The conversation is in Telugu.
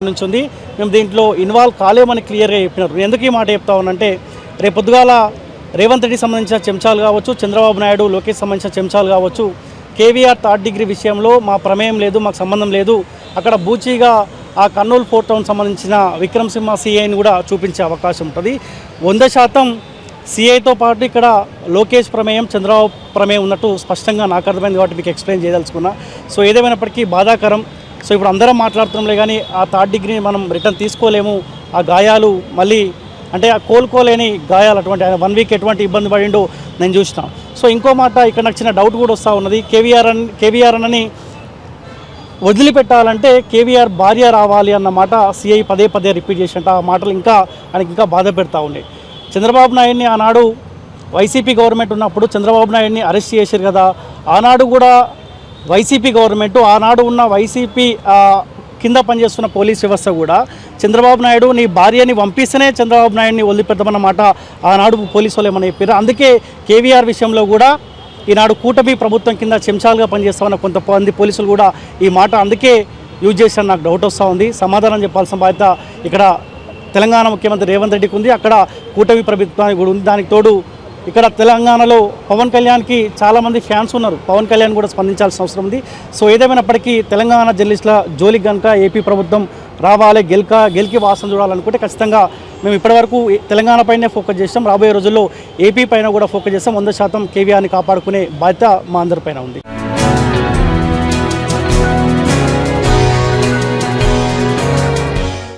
నుంచి ఉంది. మేము దీంట్లో ఇన్వాల్వ్ కాలేమని క్లియర్గా చెప్పినారు. ఎందుకు ఈ మాట చెప్తా ఉన్నానంటే రేపు పొద్దుగాల రేవంత్ రెడ్డికి సంబంధించిన చెంచాలు కావచ్చు, చంద్రబాబు నాయుడు లోకేష్ సంబంధించిన చెంచాలు కావచ్చు, కేవీఆర్ థర్డ్ డిగ్రీ విషయంలో మా ప్రమేయం లేదు, మాకు సంబంధం లేదు, అక్కడ బూచీగా ఆ కర్నూలు ఫోర్ట్ టౌన్ సంబంధించిన విక్రమ్ సింహ సిఐని కూడా చూపించే అవకాశం ఉంటుంది. 100% సిఐతో పాటు ఇక్కడ లోకేష్ ప్రమేయం, చంద్రబాబు ప్రమేయం ఉన్నట్టు స్పష్టంగా నాకు అర్థమైంది కాబట్టి మీకు ఎక్స్ప్లెయిన్ చేయదలుచుకున్నా. సో ఏదేమైనప్పటికీ బాధాకరం. సో ఇప్పుడు అందరం మాట్లాడుతున్నాంలే కానీ ఆ థర్డ్ డిగ్రీని మనం రిటర్న్ తీసుకోలేము. ఆ గాయాలు మళ్ళీ అంటే ఆ కోలుకోలేని గాయాలు, అటువంటి ఆయన 1 వీక్ ఎటువంటి ఇబ్బంది పడిండో నేను చూసిన. సో ఇంకో మాట ఇక్కడ నాకు చిన్న డౌట్ కూడా వస్తూ ఉన్నది. కేవీఆర్ అని వదిలిపెట్టాలంటే కేవీఆర్ భార్య రావాలి అన్న మాట సిఐ పదే రిపీట్ చేసినట్ట. ఆ మాటలు ఆయనకి ఇంకా బాధ పెడతా ఉన్నాయి. చంద్రబాబు నాయుడిని ఆనాడు వైసీపీ గవర్నమెంట్ ఉన్నప్పుడు చంద్రబాబు నాయుడిని అరెస్ట్ చేశారు కదా, ఆనాడు కూడా వైసీపీ గవర్నమెంట్, ఆనాడు ఉన్న వైసీపీ కింద పనిచేస్తున్న పోలీస్ వ్యవస్థ కూడా చంద్రబాబు నాయుడు నీ భార్యని పంపిస్తేనే చంద్రబాబు నాయుడిని వదిలిపెట్టమన్నమాట ఆనాడు పోలీసు వాళ్ళు ఏమని చెప్పారు. అందుకే కేవీఆర్ విషయంలో కూడా ఈనాడు కూటమి ప్రభుత్వం కింద చెంచాలుగా పనిచేస్తామన్న కొంతమంది పోలీసులు కూడా ఈ మాట అందుకే యూజ్ చేశాను. నాకు డౌట్ వస్తూ ఉంది. సమాధానం చెప్పాల్సిన బాధ్యత ఇక్కడ తెలంగాణ ముఖ్యమంత్రి రేవంత్ రెడ్డికి ఉంది, అక్కడ కూటమి ప్రభుత్వానికి కూడా ఉంది. దానికి తోడు ఇక్కడ తెలంగాణలో పవన్ కళ్యాణ్కి చాలామంది ఫ్యాన్స్ ఉన్నారు. పవన్ కళ్యాణ్ కూడా స్పందించాల్సిన అవసరం ఉంది. సో ఏదేమైనప్పటికీ తెలంగాణ జర్నలిస్టుల జోలికి కనుక ఏపీ ప్రభుత్వం రావాలి, గెలికి వాసన చూడాలనుకుంటే ఖచ్చితంగా మేము ఇప్పటివరకు తెలంగాణ పైనే ఫోకస్ చేస్తాం. రాబోయే రోజుల్లో ఏపీ పైన కూడా ఫోకస్ చేస్తాం. 100% కేవీఆర్ని కాపాడుకునే బాధ్యత మా అందరిపైన ఉంది.